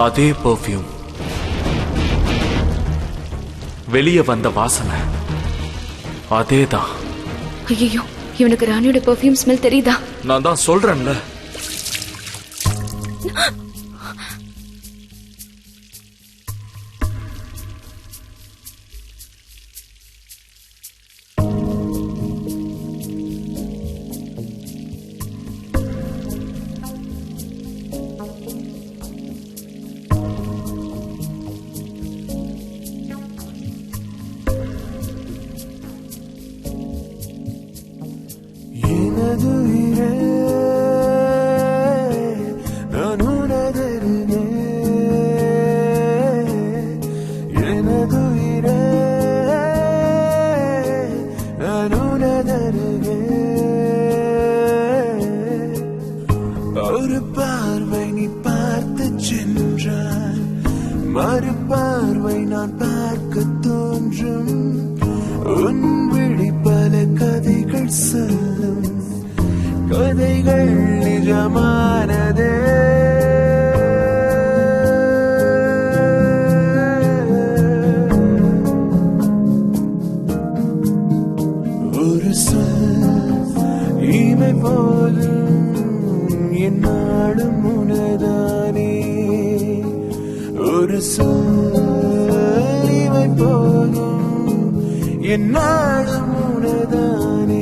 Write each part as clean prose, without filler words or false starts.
அதே பெர்ஃப்யூம், வெளியே வந்த வாசனை அதேதான். ஐயோ, இவனுக்கு ராணியோட பெர்ஃப்யூம் ஸ்மெல் தெரியுதா? நான் தான் சொல்றேன்ல. ஒரு பார்வை நீ பார்த்து சென்றால் மறு பார்வை நான் பார்க்க தோன்றும். உன் விழி பல கதைகள் சொல்லும், கதைகள் நிஜமானதே. ஒரு சொல் இமை போதும் என்னாடும் உனதானே. ஒரு சொல் இமை போதும் என்னாடும் உனதானே.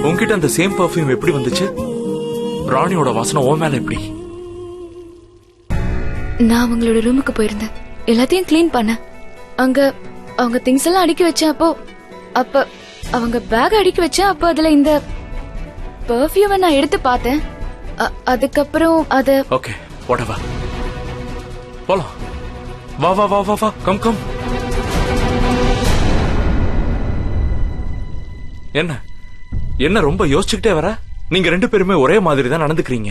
உன்கிட்ட அந்த சேம் பர்ஃபியூம் எப்படி வந்துச்சு? ராணியோட வாசனை ஓ மேல எப்படி? நான் அவங்களோட ரூமுக்கு போயிருந்தேன், எல்லாத்தையும் கிளீன் பண்ணேன். அங்க அவங்க திங்ஸ் எல்லாம் அடுக்கி வச்சேன். அப்ப அவங்க பேக் அடுக்கி வச்சேன். அப்ப அதுல இந்த பெர்ஃபியூமை நான் எடுத்து பார்த்தேன். அதுக்கப்புறம் அத ஓகே whatever, போலாம். வா வா வா வா வா, கம் கம். என்ன ரொம்ப யோசிச்சுக்கிட்டே வர? நீங்க ரெண்டு பேருமே ஒரே மாதிரி தான் நடந்துக்கிறீங்க.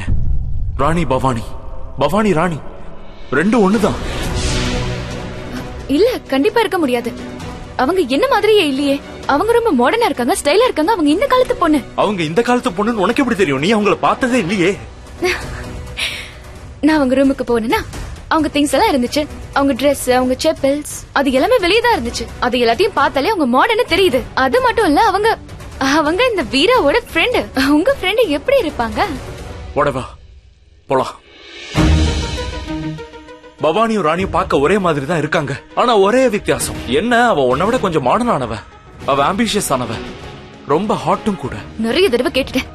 ராணி பவானி, பவானி ராணி, ரெண்டும் ஒண்ணுதான். இல்ல, கண்டிப்பா இருக்க முடியாது. அவங்க என்ன மாதிரியே இல்லையே. அவங்க ரொம்ப மாடர்னா இருக்காங்க, ஸ்டைலா இருக்காங்க. அவங்க இந்த காலத்து பொண்ணு. அவங்க இந்த காலத்து பொண்ணுன்னு உனக்கு எப்படி தெரியும்? நீ அவங்கள பார்த்ததே இல்லையே. நான் அவங்க ரூமுக்கு போனேன்னா அவங்க திங்ஸ் எல்லாம் இருந்துச்சு. அவங்க Dress, அவங்க செப்பல்ஸ், அது எல்லாமே வெளியே தான் இருந்துச்சு. அது எல்லாத்தையும் பார்த்தாலே அவங்க மாடர்னு தெரியுது. அது மட்டும் இல்ல, அவங்க இந்த வீராவோட ஃப்ரெண்ட். உங்க ஃப்ரெண்ட் எப்படி இருப்பாங்க? whatever, போலாம். பவானியும் ராணியும் பார்க்க ஒரே மாதிரி தான் இருக்காங்க. ஆனா ஒரே வித்தியாசம் என்ன? அவ உன்னை விட கொஞ்சம் மாடர்ன் ஆனவ, அவ ஆம்பிஷியஸ் ஆனவ, ரொம்ப ஹாட்டும் கூட. நிறைய தடவை கேட்டுட்டேன்,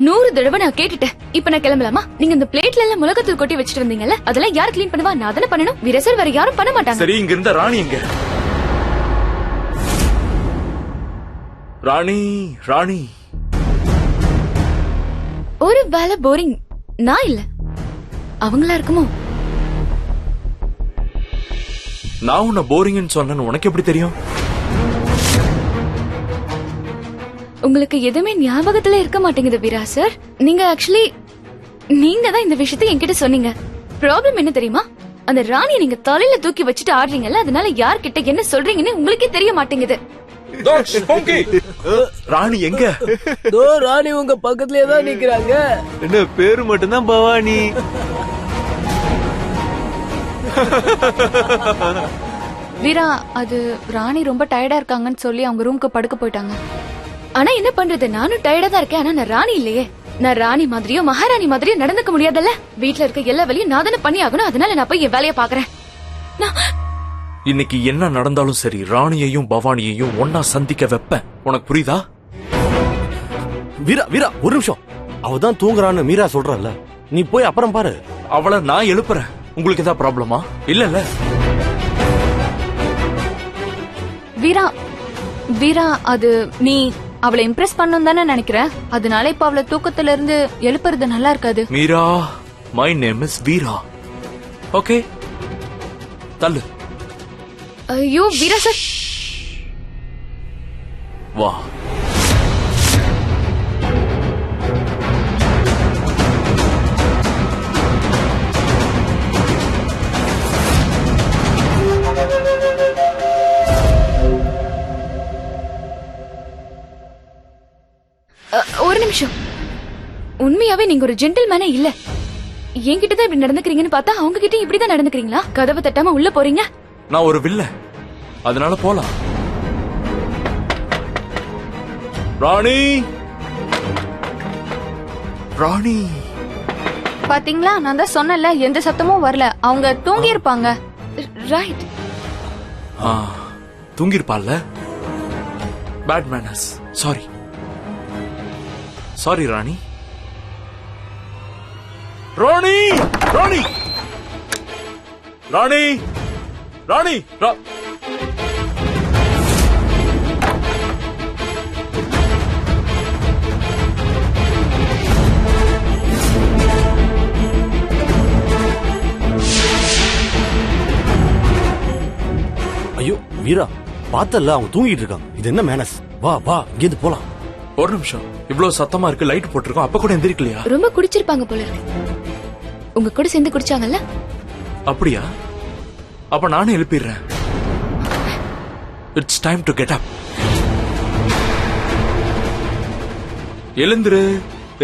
100 தடவை நான் கேட்டுட்டேன். இப்ப நான் கிளம்பலாமா? நீங்க இந்த பிளேட்ல எல்லாம் மிளகாத்தூள் கொட்டி வச்சிட்டு வந்தீங்கல்ல, அதெல்லாம் யார் கிளீன் பண்ணுவா? நான் தானே பண்ணணும். வீரசர் வேற யாரும் பண்ண மாட்டாங்க. சரி, இங்க இருந்த ராணி எங்க? ராணி ராணி ஒரு வேலை போரிங். நான் இல்ல, அவங்களா இருக்குமோ? நான் உன்னை போரிங்னு சொன்னேன்னு உனக்கு எப்படி தெரியும்? உங்களுக்கு எதுவுமே ஞாபகத்துல இருக்க மாட்டேங்குது வீரா சார். நீங்க தான் இந்த விஷயத்தை என்கிட்ட சொன்னீங்க. ப்ராப்ளம் என்ன தெரியுமா? அந்த ராணியை நீங்க தலையில தூக்கி வச்சுட்டு ஆடுறீங்கல்ல, அதனால யார்கிட்ட என்ன சொல்றீங்கன்னு உங்களுக்கே தெரிய மாட்டேங்குது. ராணி எங்க? ராணி உங்க பக்கத்துலயே தான் நிக்கிறாங்க. என்ன பேரு மட்டும்தான் பவானி. வீரா, அது ராணி ரொம்ப டயர்டா இருக்காங்கன்னு சொல்லி அவங்க ரூமுக்கு படுக்க போயிட்டாங்க. ஆனா என்ன பண்றது, நானும் டயர்டா தான் இருக்கேன். ஆனா நான் ராணி இல்லையே. நான் ராணி மாதிரியோ மகாராணி மாதிரியோ நடந்துக்க முடியாதுல்ல. வீட்டுல இருக்க எல்லா வேலையும் நான் தானே பண்ணி ஆகணும். அதனால நான் போய் என் வேலையை பாக்குறேன். இன்னைக்கு என்ன நடந்தாலும் சரி, ராணியையும் பவானியையும் ஒன்னா சந்திக்க வைப்பேன். உனக்கு புரியுதா? வீரா வீரா, ஒரு நிமிஷம். அவதான் தூங்குறான்னு மீரா சொல்றல்ல, நீ போய் அப்புறம் பாரு. அவளை நான் எழுப்புறேன். உங்களுக்கு ஏதாவது ப்ராப்ளமா? இல்ல வீரா வீரா, அது நீ அவளை இம்ப்ரெஸ் பண்ணணும் தானே நினைக்கிற. அதனால இப்ப அவளை தூக்கத்துல இருந்து எழுப்புறது நல்லா இருக்காது. Meera, my name is Veera. Okay, தள்ளு. ஐயோ வீரா சார், வா. ஒரு நிமிஷம். உண்மையாவே நீங்க ஒரு ஜென்டில்மேனே இல்ல. என்கிட்ட தான் இப்படி நடந்துக்கிறீங்கன்னு பார்த்தா அவங்க கிட்ட இப்படிதான் நடந்துக்கிறீங்களா? கதவை தட்டாம உள்ள போறீங்க. நான் ஒரு வில்ல, அதனால போலாம். ராணி, ராணி, பாத்தீங்களா, நான் தான் சொன்னல, எந்த சத்தமும் வரல. அவங்க தூங்கி இருப்பாங்க. ரைட். தூங்கிருப்பாள்ல. Bad manners. Sorry sorry Rani. Rani, Rani, Rani, Rani, ஐயோ மீரா, பார்த்தல அவங்க தூங்கிட்டு இருக்காங்க. இது என்ன மேனஸ்? வா வா, இங்கிருந்து போலாம். ஒரு நிமிஷம். இவ்வளவு சத்தமா இருக்கு, லைட் போட்டிருக்கோம், அப்ப கூட எந்திரிக்கலையா? ரொம்ப குடிச்சிருப்பாங்க போல இருக்கு. உங்க கூட சேர்ந்து குடிச்சாங்கல்ல? அப்படியா? அப்ப நானே எழுப்பிடுறேன். It's time to get up. எழுந்துரு.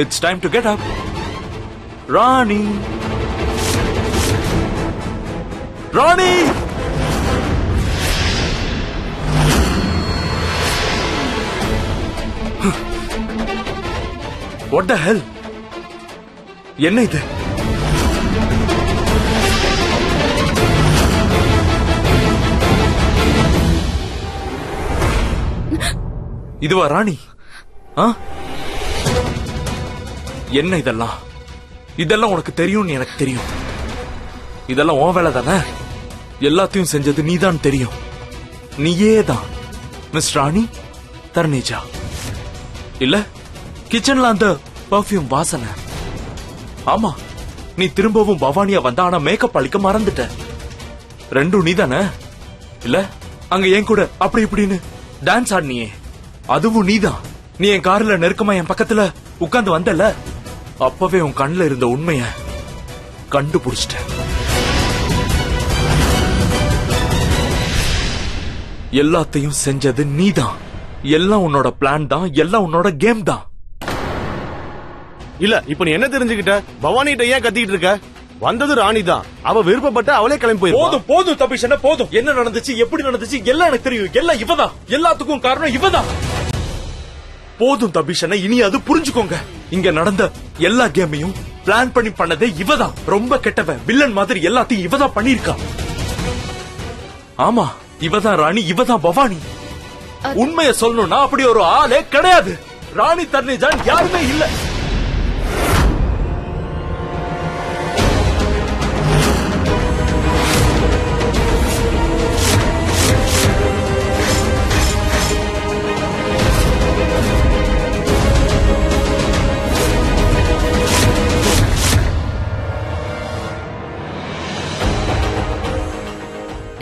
It's time to get up. Rani, Rani, what the hell? என்ன இது? இதுவா ராணி? என்ன இதெல்லாம்? இதெல்லாம் உனக்கு தெரியும்னு எனக்கு தெரியும். இதெல்லாம் உன் வேலை தானே. எல்லாத்தையும் செஞ்சது நீதான் தெரியும். நீயே தான் மிஸ் ராணி தர்னேஜா. இல்ல, கிச்சன்ல அந்த பர்ஃபியூம் வாசனை. ஆமா, நீ திரும்பவும் பவானியா வந்த, ஆனா மேக்கப் அளிக்க மறந்துட்ட. ரெண்டும் நீதானே? இல்ல, அங்க என் கூட அப்படி இப்படின்னு டான்ஸ் ஆடினியே, அதுவும் நீதான். நீ என் கார்ல நெருக்கமா என் பக்கத்துல உட்கார்ந்து வந்தல, அப்பவே உன் கண்ணுல இருந்த உண்மைய கண்டுபிடிச்சிட்ட. எல்லாத்தையும் செஞ்சது நீதான். எல்லாம் உன்னோட பிளான் தான், எல்லாம் உன்னோட கேம் தான். இல்ல, இப்ப நீ என்ன தெரிஞ்சுக்கிட்ட? பவானிட்ட ஏன் கத்திட்டு இருக்க? வந்தது ராணி தான். அவ விருப்பப்பட்ட அவளே கிளம்பி போயிருப்பா. போதும் போதும் தபிஷ், என்ன போதும். என்ன நடந்துச்சு, எப்படி நடந்துச்சு, எல்லாம் எனக்கு தெரியும். எல்லாம் இவதான். எல்லாத்துக்கும் காரணம் இவதான். போதும் தபிஷ், இனி அது புரிஞ்சுக்கோங்க. இங்க நடந்த எல்லா கேமையும் பிளான் பண்ணி பண்ணதே இவதான். ரொம்ப கெட்டவ, வில்லன் மாதிரி எல்லாத்தையும் இவதான் பண்ணிருக்கா. ஆமா, இவதான் ராணி, இவதான் பவானி. உண்மையை சொல்லணும்னா அப்படி ஒரு ஆளே கிடையாது. ராணி தர்னேஜான் யாருமே இல்ல.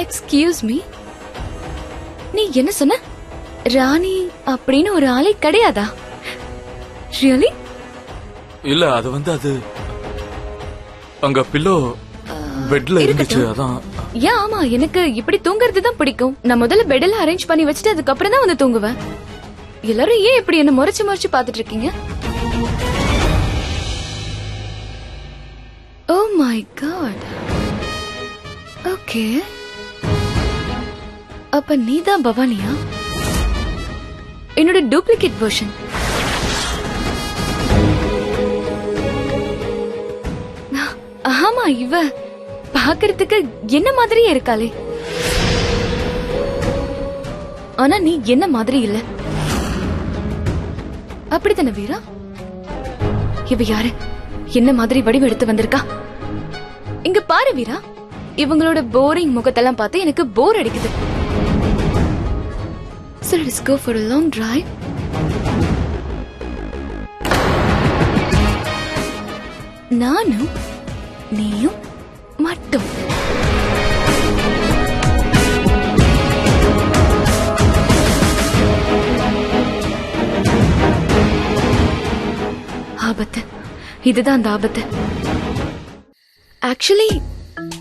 எக்ஸ்கியூஸ் மீ, நீ என்ன சொன்ன? ராணி அப்படின்னு ஒரு ஆளே கிடையாதா? ரியலி? இல்ல, அது அது அங்க பில்லோ பெட்ல இருந்துச்சு, அதான். ஏன்? ஆமா, எனக்கு இப்படி தூங்குறது தான் பிடிக்கும். நான் முதல்ல பெட்ல அரேஞ்ச் பண்ணி வச்சுட்டு அதுக்கப்புறம் தான் வந்து தூங்குவேன். எல்லாரும் ஏன் இப்படி என்ன முறைச்சு முறைச்சு பாத்துட்டு இருக்கீங்க? Oh my God. ஓகே, அப்ப நீதான் பவானியா? என்னோட டூப்ளிகேட் வெர்ஷன். ஆமா, இவ பாக்குறதுக்கு என்ன மாதிரியே இருக்காளே. ஆனா நீ என்ன மாதிரி இல்ல. அப்படித்தானே வீரா? இவ யாரு? என்ன மாதிரி வடிவெடுத்து வந்திருக்கா? இங்க பாரு வீரா, இவங்களோட போரிங் முகத்தெல்லாம் பார்த்து எனக்கு போர் அடிக்குது. So let's go for a long drive. நானும் நீயும் மட்டும். ஆபத்து, இதுதான் அந்த ஆபத்து. ஆக்சுவலி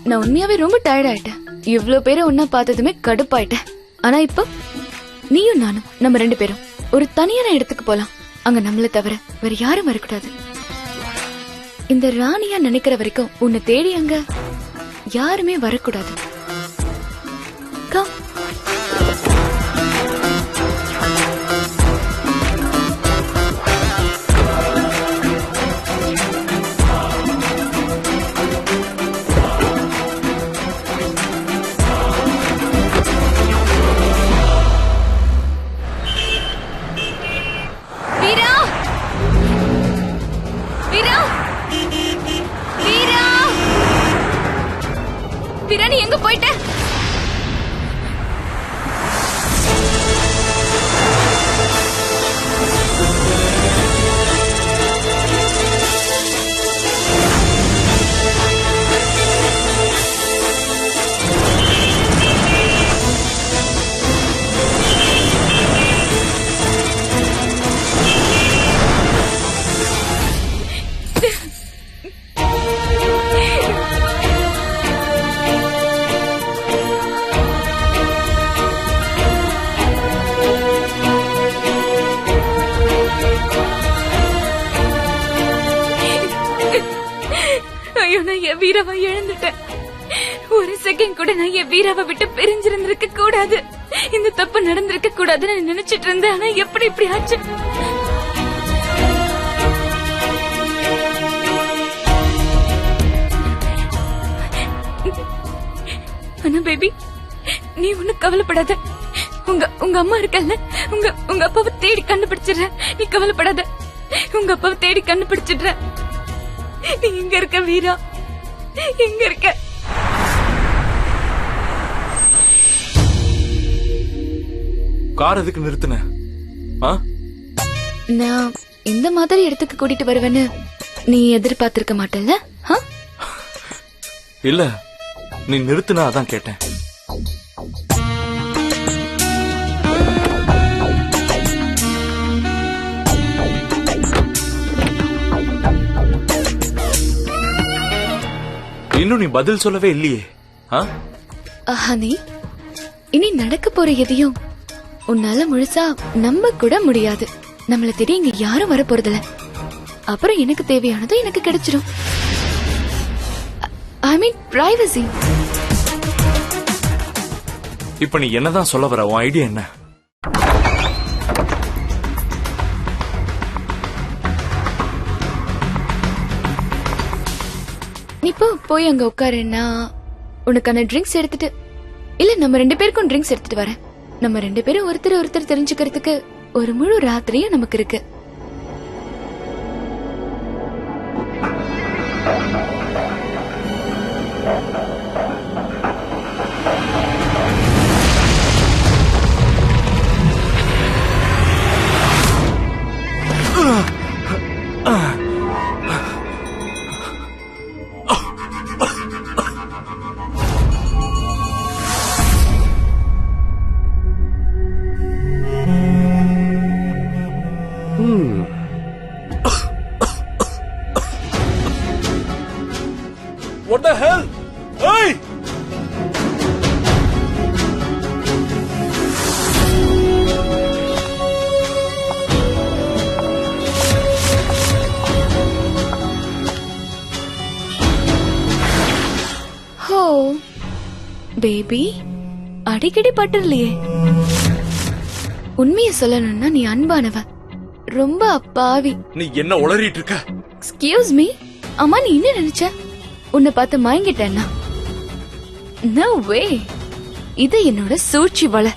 நான் உண்மையாவே ரொம்ப டயர்ட் ஆயிட்டேன். இவ்ளோ பேரை ஒன்னா பார்த்ததுமே கடுப்பாயிட்டேன். ஆனா இப்போ நீயும் நானும் நம்ம 2 பேரும் ஒரு தனியான இடத்துக்கு போலாம். அங்க நம்மள தவிர வேற யாரும் வரக்கூடாது. இந்த ராணியா நினைக்கிற வரைக்கும் உன்னை தேடி அங்க யாருமே வரக்கூடாது. Come. வீரா! வீரா! வீரா! வீரா, நீ எங்க போயிட்ட? ஐயோ, நான் என் வீராவை இழந்துட்டேன். ஒரு செகண்ட் கூட நான் என் வீராவை விட்டு பிரிஞ்சிருந்திருக்க கூடாது. இந்த தப்பு நடந்திருக்க கூடாதுன்னு நினைச்சிட்டு இருந்தேன். ஆனா எப்படி இப்படி ஆச்சு? ஆனா பேபி, நீ ஒன்னும் கவலைப்படாத. உங்க அம்மா இருக்கல்ல, உங்க அப்பாவை தேடி கண்டுபிடிச்சிடுற. நீ கவலைப்படாத, உங்க அப்பாவை தேடி கண்டுபிடிச்சிடுற. நீ எங்க இருக்க வீரா? எங்க இருக்க? கார் எதுக்கு நிறுத்தின? நான் இந்த மாதிரி இடத்துக்கு கூட்டிட்டு வருவேன்னு நீ எதிர்பார்த்திருக்க மாட்டல்ல? இல்ல, நீ நிறுத்தினா அதான் கேட்டேன். இன்னும் நீ பதில் சொல்லவே இல்லையே. ஹனி, இனி நடக்க போற எதையும் உன்னால முழுசா நம்ப கூட முடியாது. நம்மள தேடி இங்க யாரும் வர போறதில்ல. அப்புறம் எனக்கு தேவையானது எனக்கு கிடைச்சிடும். ஐ மீன் பிரைவசி. இப்ப நீ என்னதான் சொல்ல வர? உன் ஐடியா என்ன? நீ போய் அங்க உட்காருன்னா உனக்கான ட்ரிங்க்ஸ் எடுத்துட்டு, இல்ல நம்ம 2 பேருக்கும் ட்ரிங்க்ஸ் எடுத்துட்டு வரேன். நம்ம 2 பேரும் ஒருத்தர் தெரிஞ்சுக்கிறதுக்கு ஒரு முழு ராத்திரியும் நமக்கு இருக்கு. What the hell? Hey! ஹோ பேபி, அடிக்கடி பட்டுலையே. உண்மையை சொல்லணும்னா நீ அன்பானவ, ரொம்ப அப்பாவி. நீ என்ன உளறிட்டு இருக்க? Excuse me. அம்மா, நீ என்ன நினைச்ச? உன்னை பார்த்து மயங்கிட்டேன்னா? நோ வே. இது என்னோட சூழ்ச்சி வலை.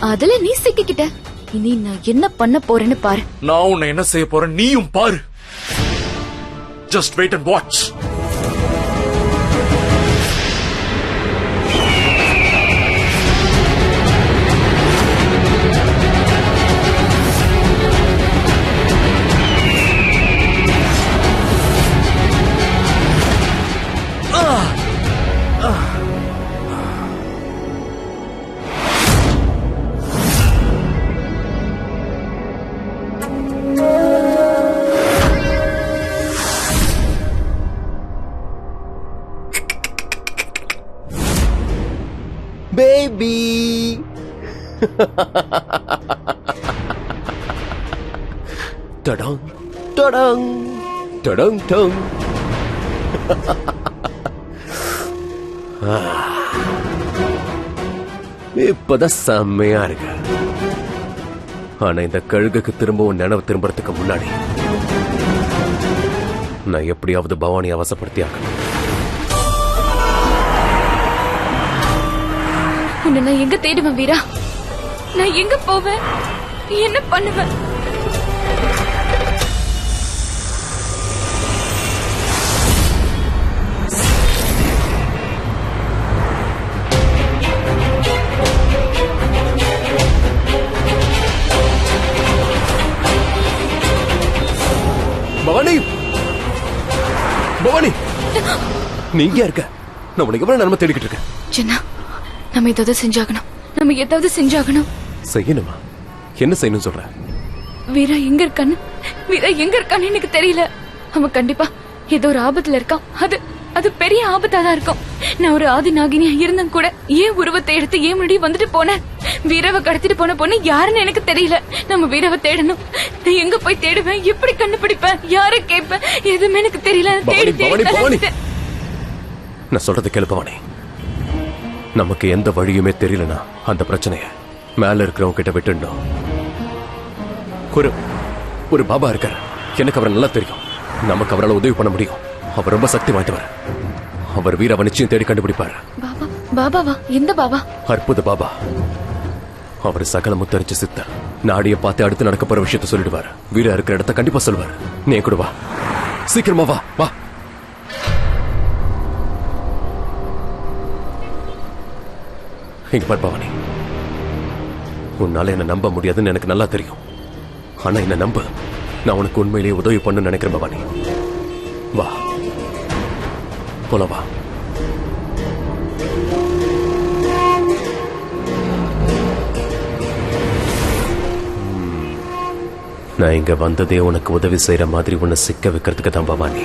அதுல நீ சிக்கிக்கிட்ட. இனி நான் என்ன பண்ண போறேன்னு பாரு. நான் உன்னை என்ன செய்ய போறேன் நீயும் பாரு. Just wait and watch. Baby டடாங் டடாங் டடாங் டங். இப்பதான் செம்மையா இருக்கு. ஆனா இந்த கழுகுக்கு திரும்பவும் நினைவு திரும்புறதுக்கு முன்னாடி நான் எப்படியாவது பவானி அவசப்படுத்தி ஆகணும். உன்னை நான் எங்க தேடுவேன் வீரா? நான் எங்க போவேன்? என்ன பண்ணுவேன்? பவானி, பவானி, நீங்க இருக்க. நான் உனக்கு எவ்வளவு நேரமா தேடிக்கிட்டு இருக்கேன். சின்ன, நம்ம ஏதாவது செஞ்சாகணும். நம்ம ஏதாவது செஞ்சாகணும். செய்யணுமா? என்ன செய்யணும் சொல்ற? வீரா எங்க இருக்கான்னு, வீரா எங்க இருக்கான்னு எனக்கு தெரியல. அவன் கண்டிப்பா ஏதோ ஒரு ஆபத்துல இருக்கான். அது பெரிய ஆபத்தா தான் இருக்கும். நான் ஒரு ஆதி நாகினியா இருந்தும் கூட ஏன் உருவத்தை எடுத்து ஏன் முன்னாடி வந்துட்டு போனேன்? வீராவை கடத்திட்டு போன பொண்ணு யாருன்னு எனக்கு தெரியல. நம்ம வீராவை தேடணும். நான் எங்க போய் தேடுவேன்? எப்படி கண்டுபிடிப்பேன்? யார கேட்பேன்? எதுவுமே எனக்கு தெரியல. தேடி தேடி நான் சொல்றது கேளு பவானி. நமக்கு எந்த வழியுமே தெரியலனா அந்த பிரச்சனைய மேல இருக்கிறவங்க கிட்ட விட்டுடணும். ஒரு பாபா இருக்கார். எனக்கு அவரை நல்லா தெரியும். நமக்கு அவரால் உதவி பண்ண முடியும். அவர் ரொம்ப சக்தி வாய்ந்தவர். அவர் வீராவை நிச்சயம் தேடி கண்டுபிடிப்பார். பாபா? பாபாவா? எந்த பாபா? அற்புத பாபா. அவர் சகல முத்தரிச்சு சித்தர். நாடிய பார்த்து அடுத்து நடக்க போற விஷயத்த சொல்லிடுவார். வீரா இருக்கிற இடத்த கண்டிப்பா சொல்வார். நீ கூட வா, சீக்கிரமா வா வா. இங்க பார் பவானி, உன்னால என்ன நம்ப முடியாதுன்னு எனக்கு நல்லா தெரியும். ஆனா என்ன நம்ப, நான் உனக்கு உண்மையிலேயே உதவி பண்ணு நினைக்கிறேன் பவானி. வா போல வா. நான் இங்க வந்ததே உனக்கு உதவி செய்யற மாதிரி உன்னை சிக்க வைக்கிறதுக்கு தான் பவானி.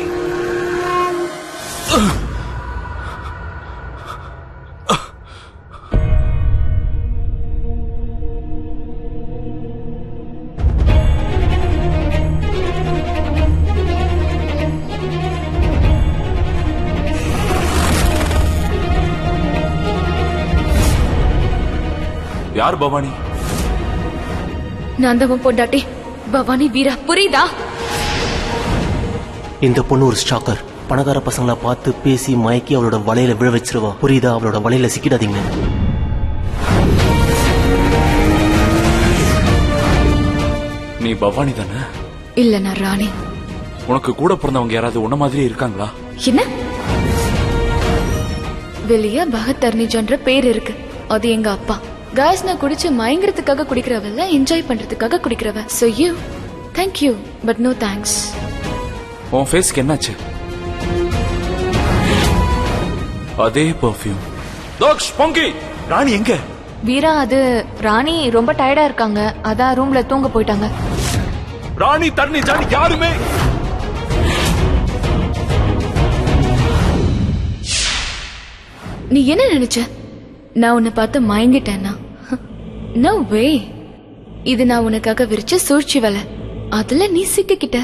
யார் பவானி? நான் தான் பொண்டாட்டி பவானி. வீரா புரியுதா? இந்த பொண்ணு ஒரு ஸ்டாக்கர். பணக்கார பசங்களை பார்த்து பேசி மயக்கி அவளோட வலையில விழ வச்சிருவா. புரியுதா? அவளோட வலையில சிக்கிடாதீங்க. நீ பவானி தானே? இல்ல, நான் ராணி. உனக்கு கூட பிறந்தவங்க யாராவது உன்ன மாதிரியே இருக்காங்களா? என்ன? வெளிய பகத்தர்னிஜன்ற பேர் இருக்கு. அது எங்க அப்பா. காய்ஸ் நான் குடிச்சு மயங்கிறதுக்காக குடிக்கிறவல்ல, என்ஜாய் பண்றதுக்காக குடிக்கிறவ. So you, thank you, but no thanks. உன் ஃபேஸ்க்கு என்னாச்சு? அதே பெர்ஃப்யூம். தோக்ஷ் பொங்கி. ராணி எங்க? வீரா, அது ராணி ரொம்ப டயர்டா இருக்காங்க. அதான் ரூம்ல தூங்க போயிட்டாங்க. ராணி தண்ணி ஜானி யாருமே. நீ என்ன நினைச்ச? நான் உன்னை பார்த்து மயங்கிட்டேன்னா? நோ வே. இது நான் உனக்காக விரிச்ச சூழ்ச்சி வலை. அதுல நீ சிக்கிக்கிட்ட.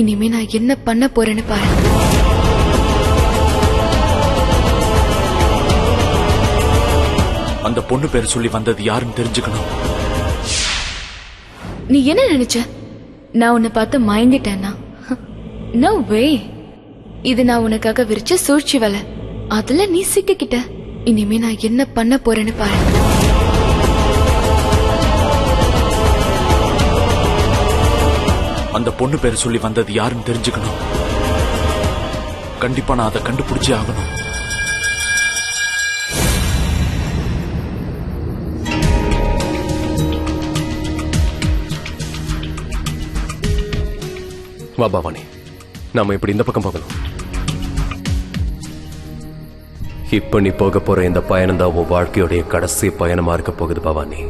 இனிமே நான் என்ன பண்ண போறேன்னு பாரு. அந்த பொண்ணு பேர் சொல்லி வந்தது யாருன்னு தெரிஞ்சுக்கணும். நீ என்ன நினைச்ச? நான் உன்னை பார்த்து மயங்கிட்டேன்னா? நோ வே. இது நான் உனக்காக விரிச்ச சூழ்ச்சி வலை. அதுல நீ சிக்கிக்கிட்ட. இனிமே நான் என்ன பண்ண போறேன்னு பாரு. அந்த பொண்ணு பேர் சொல்லி வந்தது யாருன்னு தெரிஞ்சுக்கணும். கண்டிப்பா நான் அதை கண்டுபிடிச்சே ஆகணும். வா பவானி, நாம இப்படி இந்த பக்கம் போகணும். இப்ப நீ போக போற இந்த பயணம் தான் உன் வாழ்க்கையுடைய கடைசி பயணமா இருக்க போகுது பவானி.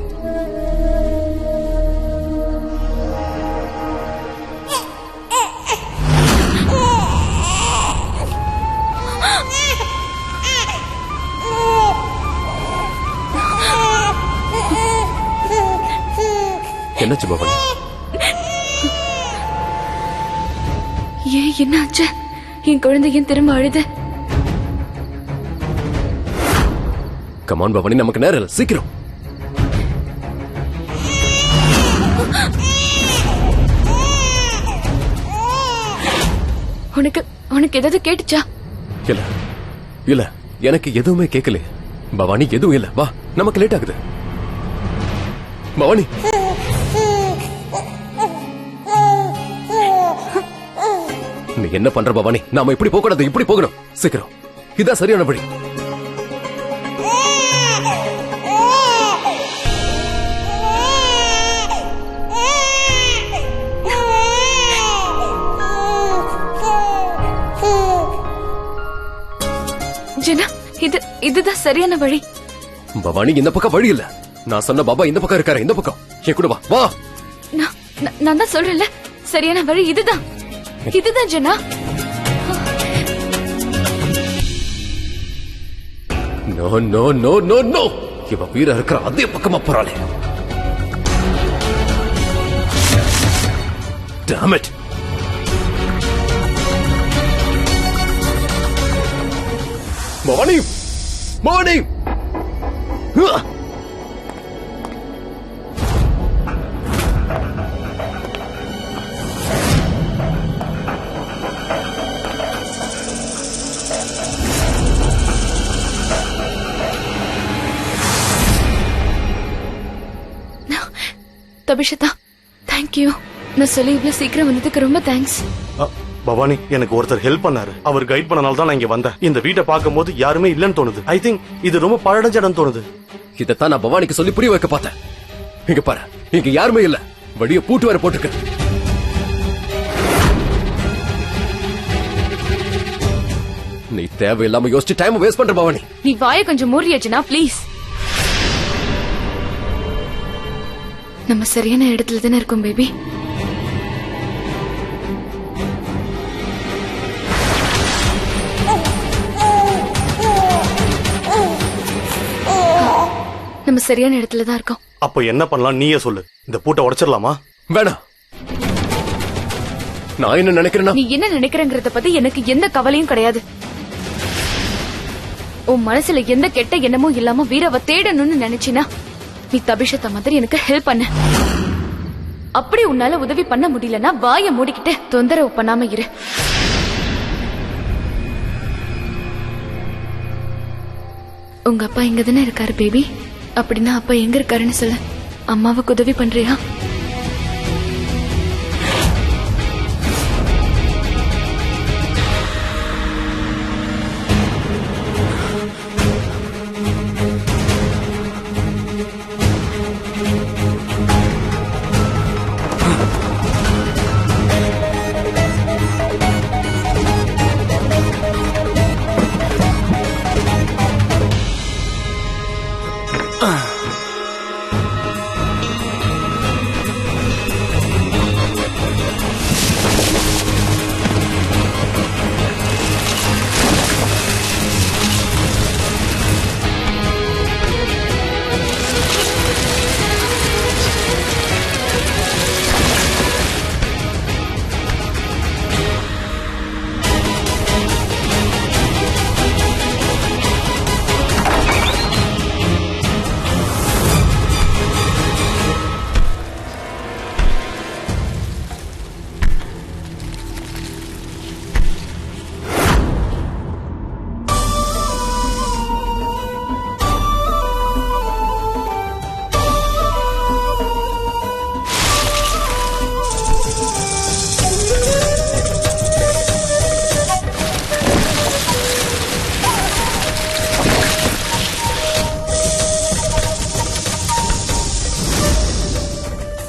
என்னாச்சு பவானி? ஏன் என்னாச்சு? என் குழந்தை ஏன் திரும்ப அழுது? கமான் பவானி, நமக்கு நேரம் இல்ல, சீக்கிரம். உனக்கு உனக்கு ஏதாவது கேட்டுச்சா? இல்ல இல்ல, எனக்கு எதுவுமே கேட்கல பவானி, எதுவும் இல்ல. வா, நமக்கு லேட் ஆகுது. பவானி, நீ என்ன பண்ற பவானி? நாம இப்படி போக கூடாது, இப்படி போகணும். சீக்கிரம், இதான் சரியான வழி. ஜனா, இதுதான் சரியான வழி. பவானி, இந்த பக்கம் வழி இல்ல. நான் சொன்ன பாபா இந்த பக்கம் இருக்காரு, இந்த பக்கம். என் கூட வா. வா, நான் தான் சொல்றேன்ல, சரியான வழி இதுதான். இதுதான் Jana. No no no no no, இவ வீர இருக்கிற அதே பக்கமா போறாளே. Damn it. பவானி, பவானி. தபிஷதா, தேங்க்யூ. நான் சொல்லி இவ்வளவு சீக்கிரம் வந்ததுக்கு ரொம்ப தேங்க்ஸ். பவானி, எனக்கு ஒருத்தர் ஹெல்ப் பண்ணாரு. அவர் கைட் பண்ணனால தான் நான் இங்க வந்தேன். இந்த வீட்டை பார்க்கும்போது யாருமே இல்லன்னு தோணுது. ஐ திங்க் இது ரொம்ப பழடைஞ்ச இடம் தோணுது. இதைத்தான் நான் பவானிக்கு சொல்லி புரிய வைக்க பார்த்தேன். இங்க பாரு, இங்க யாருமே இல்ல. வழிய பூட்டு வர போட்டுக்க. நீ தேவையில்லாம யோசிச்சு டைம் வேஸ்ட் பண்ற பவானி. நீ வாய கொஞ்சம் மூடியாச்சுனா ப்ளீஸ். நம்ம சரியான இடத்துல தானே இருக்கோம் பேபி. நம்ம சரியான இடத்துல தான் இருக்கோம். அப்ப என்ன பண்ணலாம் நீயே சொல்லு. இந்த பூட்டை உடைச்சிடலாமா? வேணாம். நான் என்ன நினைக்கிறேன்னா, நீ என்ன நினைக்கிறேங்கறத பத்தி எனக்கு எந்த கவலையும் கிடையாது. உன் மனசுல எந்த கெட்ட எண்ணமும் இல்லாம வீரவ தேடணும்னு நினைச்சினா நீ தபிஷத்த மாதிரி எனக்கு ஹெல்ப் பண்ண. அப்படி உன்னால உதவி பண்ண முடியலன்னா வாய மூடிக்கிட்டு தொந்தரவு பண்ணாம இரு. உங்க அப்பா இங்க தானே இருக்காரு பேபி. அப்படின்னா அப்பா எங்க இருக்காருன்னு சொல்ல. அம்மாவுக்கு உதவி பண்றியா?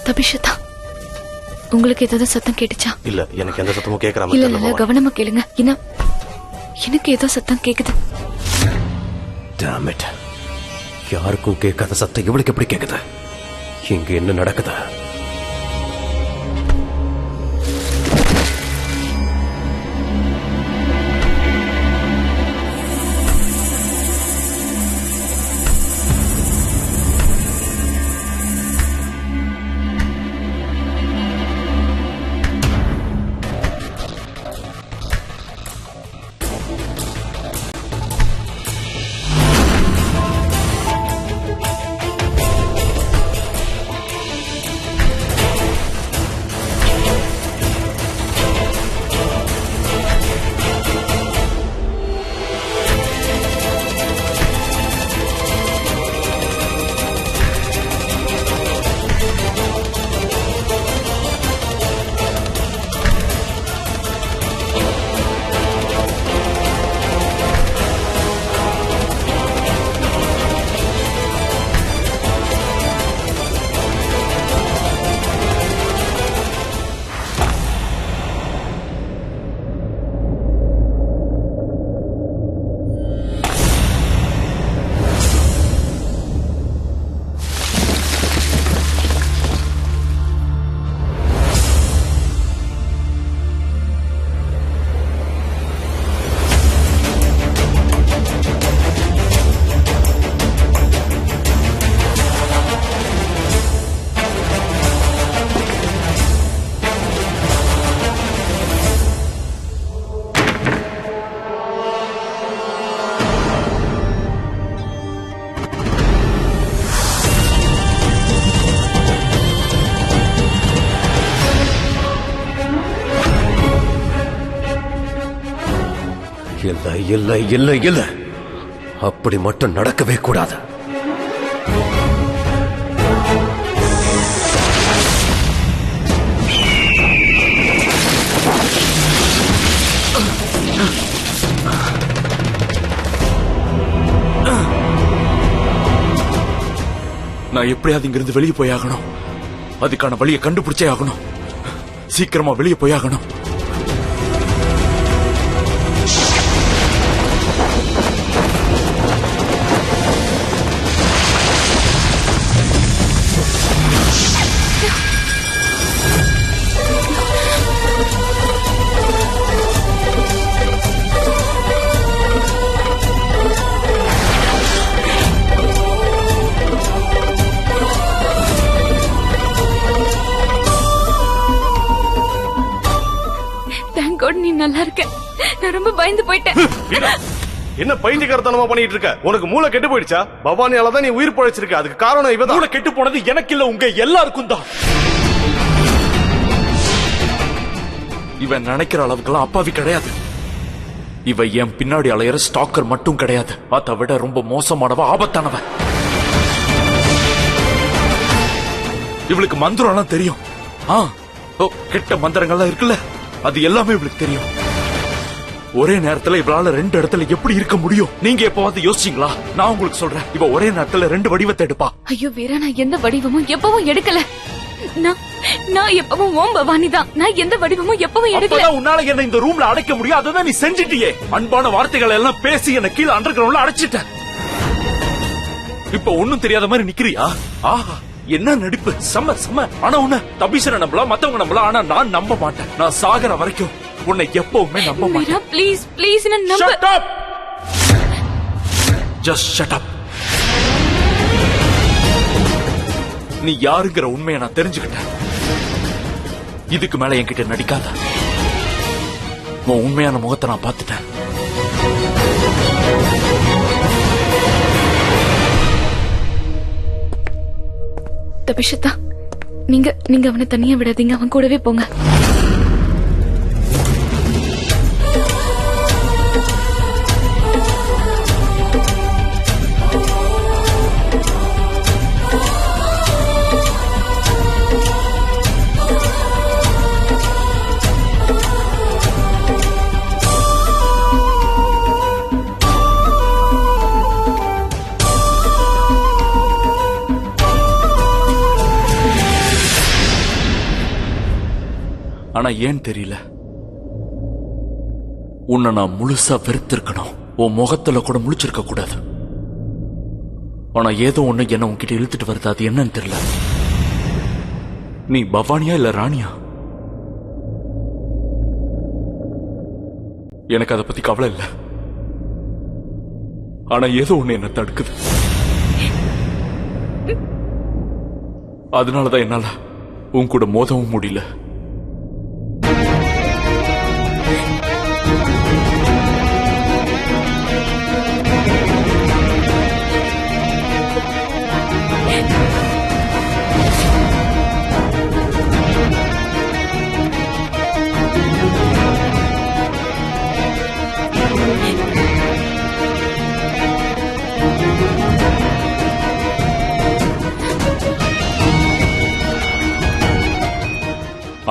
தபிஷதா, உங்களுக்கு ஏதாவது சத்தம் கேட்டுச்சா? இல்ல, எனக்கு எந்த சத்தமும் கேட்கற இல்ல மாதிரி இல்ல, கவனமா கேளுங்க. எனக்கு ஏதோ சத்தம் கேக்குது. Damn it. யாருக்கும் கேட்காத சத்தம் இவளுக்கு எப்படி கேக்குது? இங்க என்ன நடக்குது? இல்ல இல்ல இல்ல இல்ல, அப்படி மட்டும் நடக்கவே கூடாது. நான் எப்படியாவது இங்கிருந்து வெளியே போயாகணும். அதுக்கான வழியை கண்டுபிடிச்சே ஆகணும். சீக்கிரமா வெளியே போயாகணும். நீ நல்லா இருக்க. நான் ரொம்ப பயந்து போயிட்டேன். என்ன பைத்தியக்காரத்தனமா பண்ணிட்டு இருக்க? உனக்கு மூளை கெட்டு போயிடுச்சா? பவானியால தான் நீ உயிர் பழைச்சிருக்க. அதுக்கு காரணம் இவ தான். மூளை கெட்டு போனது எனக்கு இல்ல, உங்க எல்லாருக்கும் தான். இவன் நினைக்கிற அளவுக்குலாம் அப்பாவி கிடையாது. இவ என் பின்னாடி அலையிற ஸ்டாக்கர் மட்டும் கிடையாது, அதை விட ரொம்ப மோசமானவ, ஆபத்தானவ. இவளுக்கு மந்திரம்லாம் தெரியும். கெட்ட மந்திரங்கள்லாம் இருக்குல்ல, அது எல்லாமே இவளுக்கு தெரியும். ஒரே நேரத்துல இவளால 2 இடத்துல எப்படி இருக்க முடியும்? நீங்க எப்பவாவது யோசிச்சீங்களா? நான் உங்களுக்கு சொல்றேன், இவ ஒரே நேரத்துல 2 வடிவத்தை எடுப்பா. ஐயோ வீரா, நான் எந்த வடிவமும் எப்பவும் எடுக்கல. நான் எப்பவும் ஓம் பவானி தான். நான் எந்த வடிவமும் எப்பவும் எடுக்கல. உன்னால என்ன இந்த ரூம்ல அடைக்க முடியும், அதுதான் நீ செஞ்சிட்டியே. அன்பான வார்த்தைகள் எல்லாம் பேசி என்ன கீழே அண்டர் கிரவுண்ட்ல அடைச்சிட்ட. இப்ப ஒண்ணும் தெரியாத மாதிரி நிக்கிறியா? ஆஹா, என்ன நடிப்பு! செம்ம செம்ம. ஆனா உன்ன தபிஷனை நம்பலாம், மத்தவங்க நம்பலாம், ஆனா நான் நம்ப மாட்டேன். நான் சாகர வரைக்கும் உன்னை எப்பவுமே நம்ப மாட்டேன். ப்ளீஸ் ப்ளீஸ், என்ன நம்ப. Shut up! Just shut up. நீ யாருங்கிற உண்மையை நான் தெரிஞ்சுக்கிட்டேன். இதுக்கு மேல என்கிட்ட நடிக்காத. உன் உண்மையான முகத்தை நான் பார்த்துட்டேன். தபிஷதா, நீங்க அவனை தனியா விடாதீங்க. அவன் கூடவே போங்க. ஆனா ஏன் தெரியல, உன்னை நான் முழுசா வெறுத்திருக்கணும். உன் முகத்துல கூட முழிச்சிருக்க கூடாது. ஆனா ஏதோ ஒண்ணு என்ன உன்கிட்ட இழுத்துட்டு வருது. அது என்னன்னு தெரியல. நீ பவானியா இல்ல ராணியா? எனக்கு அதை பத்தி கவலை இல்ல. ஆனா ஏதோ ஒண்ணு என்ன தடுக்குது. அதனாலதான் என்னால உன் கூட மோதவும் முடியல.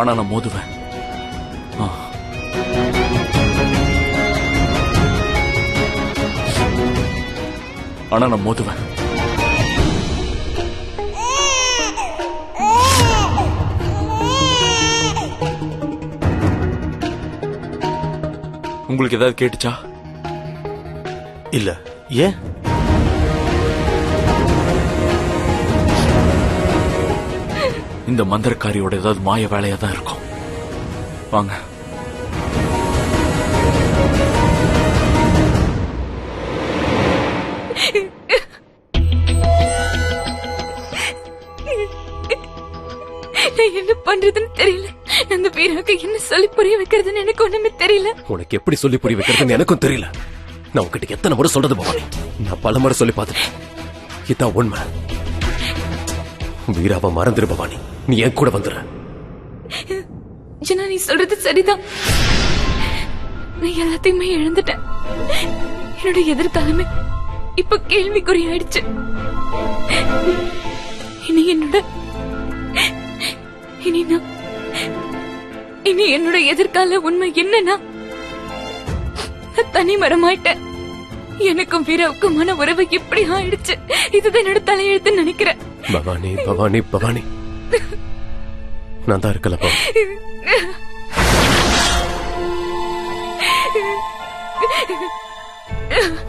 ஆனா நான் மோதுவேன். ஆனா நான் மோதுவேன். உங்களுக்கு ஏதாவது கேட்டுச்சா? இல்ல. ஏன்? இந்த மந்திரக்காரியோட ஏதாவது மாய வேலையா தான் இருக்கும். வாங்க. என்ன பண்றதுன்னு தெரியல. அந்த வீராக்கு என்ன சொல்லி புரிய வைக்கிறதுன்னு எனக்கு ஒண்ணுமே தெரியல. உனக்கு எப்படி சொல்லி புரிய வைக்கிறதுன்னு எனக்கும் தெரியல. நான் உன்கிட்ட எத்தனை முறை சொல்றது பவானி? நான் பல முறை சொல்லி பார்த்துட்டேன். இதான் உண்மை. வீராவை மறந்துரு பவானி. நீ என் கூட வந்துரு. ஜனா, நீ சொல்றது சரிதான். நான் எல்லாத்தையுமே இழந்துட்டேன். என்னோட எதிர்காலமே இப்ப கேள்விக்குறி ஆயிடுச்சு. இனி என்னோட எதிர்கால உண்மை என்னன்னா, தனி மரமாயிட்டேன். எனக்கும் வீராவுக்குமான உறவு இப்படி ஆயிடுச்சு. இதுதான் என்னோட தலையெழுத்துன்னு நினைக்கிறேன். பவானி பவானி பவானி, நான் தான் இருக்கலப்பா.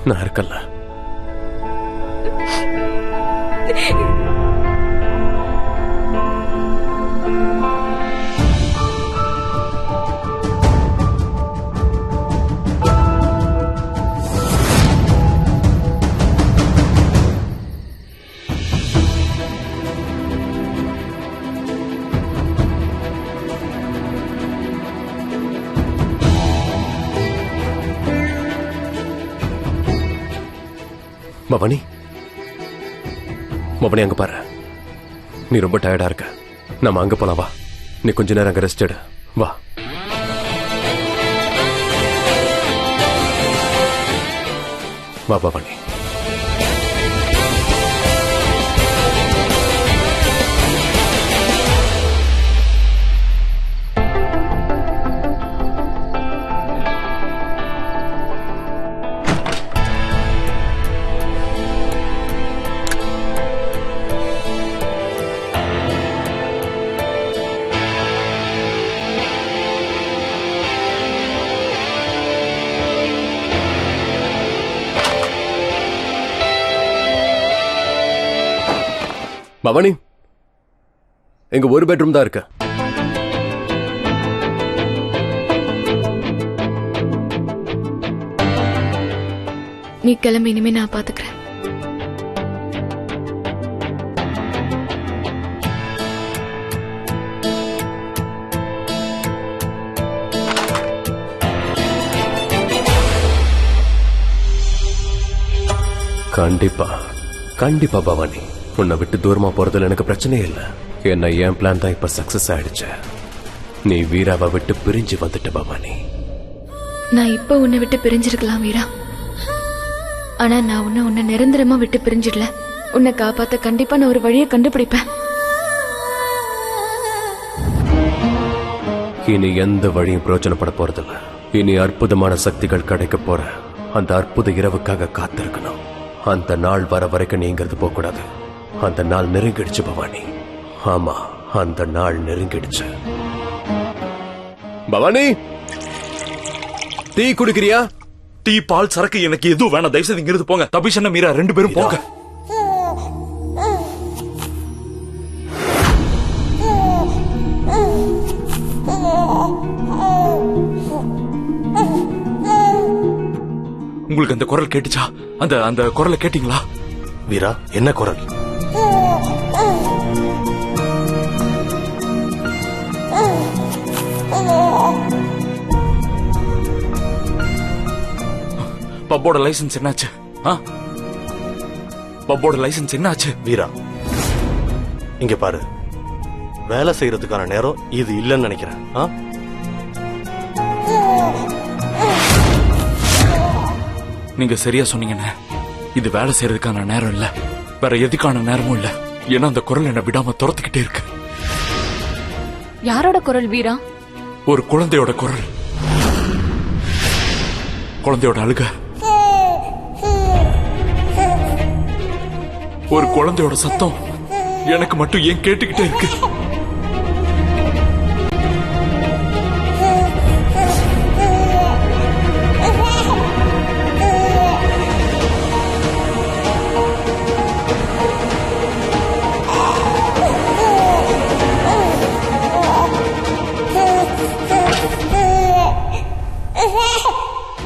நான் இருக்கல. பவானி, பவானி அங்க பாரு. நீ ரொம்ப டயர்டா இருக்க. நம்ம அங்க போலாம் வா. நீ கொஞ்ச நேரம் அங்க ரெஸ்ட் எடு. வா. வா பவானி. பவானி, எங்க ஒரு பெட்ரூம் தான் இருக்கு. நீ கிளம்பி, இனிமே நான் பாத்துக்கிறேன். கண்டிப்பா கண்டிப்பா பவானி, உன்னை விட்டு தூரமா போறதுல எனக்கு பிரச்சனையே இல்ல. என்ன என் பிளான் தான் இப்ப சக்சஸ் ஆயிடுச்சு. நீ வீராவை விட்டு பிரிஞ்சு வந்துட்ட பவானி. நான் இப்ப உன்னை விட்டு பிரிஞ்சிருக்கலாம் வீரா. ஆனா நான் உன்னை நிரந்தரமா விட்டு பிரிஞ்சிடல. உன்னை காப்பாத்த கண்டிப்பா நான் ஒரு வழியை கண்டுபிடிப்பேன். இனி எந்த வழியும் பிரயோஜனப்பட போறதில்ல. இனி அற்புதமான சக்திகள் கிடைக்க போற அந்த அற்புத இரவுக்காக காத்திருக்கணும். அந்த நாள் வர வரைக்கும் நீங்கிறது போக கூடாது. அந்த நாள் நெருங்கிடுச்சு பவானி. ஆமா, அந்த நாள் நெருங்கிடுச்சு. பவானி, டீ குடிக்கிறியா? டீ, பால், சரக்கு எனக்கு எதுவும் வேணாம். தயவு செய்து இங்கிருந்து போங்க. தபிஷ் அண்ணா, மீரா 2 பேரும் போங்க. உங்களுக்கு அந்த குரல் கேட்டுச்சா? அந்த குரலை கேட்டீங்களா? வீரா, என்ன குரல்? பப்போட லைசன்ஸ் என்னாச்சு? பப்போட லைசன்ஸ் என்னாச்சு? வீரா, இங்க பாரு, வேலை செய்யறதுக்கான நேரம் இது இல்லைன்னு நினைக்கிறேன். நீங்க சரியா சொன்னீங்கண்ணே. இது வேலை செய்யறதுக்கான நேரம் இல்ல, வேற எதுக்கான நேரமும் இல்ல. ஏன்னா அந்த குரல் என்ன விடாம துரத்துக்கிட்டே இருக்கு. யாரோட குரல் வீரா? ஒரு குழந்தையோட குரல். குழந்தையோட அழுக. ஒரு குழந்தையோட சத்தம் எனக்கு மட்டும் ஏன் கேட்டுக்கிட்டே இருக்கு?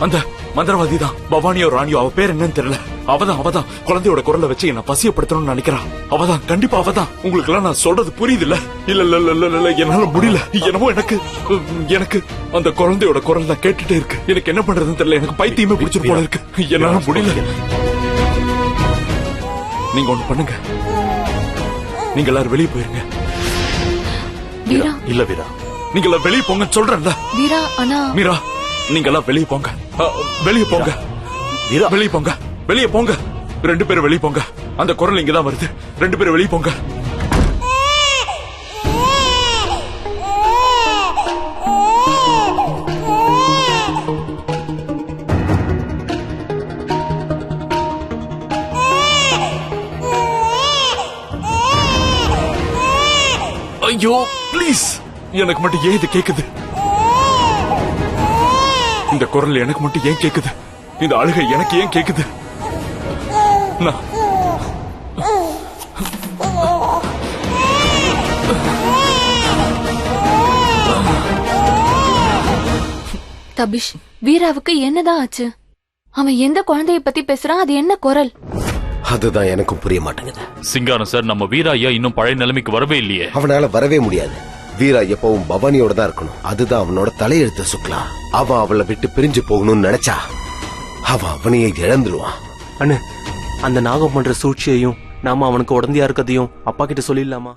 அந்த மந்திரவாதி தான் பவானியோ ராணியோ, அவ பேர் என்னன்னு தெரியல. அவதான் குழந்தையோட குரலை வச்சு என்ன பசியப்படுத்தணும்னு நினைக்கிறான். அவதான், கண்டிப்பா அவதான். உங்களுக்கு எல்லாம் நான் சொல்றது புரியுது இல்ல? இல்ல என்னால முடியல. என்னமோ எனக்கு அந்த குழந்தையோட குரல் தான் கேட்டுட்டே இருக்கு. எனக்கு என்ன பண்றதுன்னு தெரியல. எனக்கு பைத்தியமே பிடிச்சிட்டு போல இருக்கு. என்னால முடியல. நீங்க ஒண்ணு பண்ணுங்க, நீங்க எல்லாரும் வெளியே போயிருங்க. வீரா, இல்ல வீரா, நீங்க எல்லாம் வெளியே போங்க சொல்றேன்ல. வீரா, அண்ணா. மீரா, நீங்க எல்லாம் வெளியே போங்க. வெளியே போங்க. வீரா, வெளியே போங்க. வெளியே போங்க. 2 பேரும் வெளியே போங்க. அந்த குரல் இங்கதான் வருது. 2 பேரும் வெளியே போங்க. ஐயோ ப்ளீஸ், எனக்கு மட்டும் ஏன் இது கேக்குது? இந்த குரல் எனக்கு மட்டும் ஏன் கேக்குது? இந்த அழுகை எனக்கு ஏன் கேக்குது? தபிஷ், வீராவுக்கு என்னதான் ஆச்சு? அவன் எந்த குழந்தைய பத்தி பேசுறான்? அது என்ன குரல்? அதுதான் எனக்கும் புரிய மாட்டேங்குது. சிங்காரம் சார், நம்ம வீரா ஐயா இன்னும் பழைய நிலைமைக்கு வரவே இல்லையே. அவனால வரவே முடியாது. வீரா எப்பவும் பவானியோட தான் இருக்கணும். அதுதான் அவனோட தலையெழுத்து. சுக்லா, அவன் அவளை விட்டு பிரிஞ்சு போகணும்னு நினைச்சா அவன் அவனையே இழந்துருவான். அண்ணு, அந்த நாகம் பண்ற சூழ்ச்சியையும் நாம அவனுக்கு உடந்தையா இருக்கதையும் அப்பா கிட்ட சொல்லிடலாமா?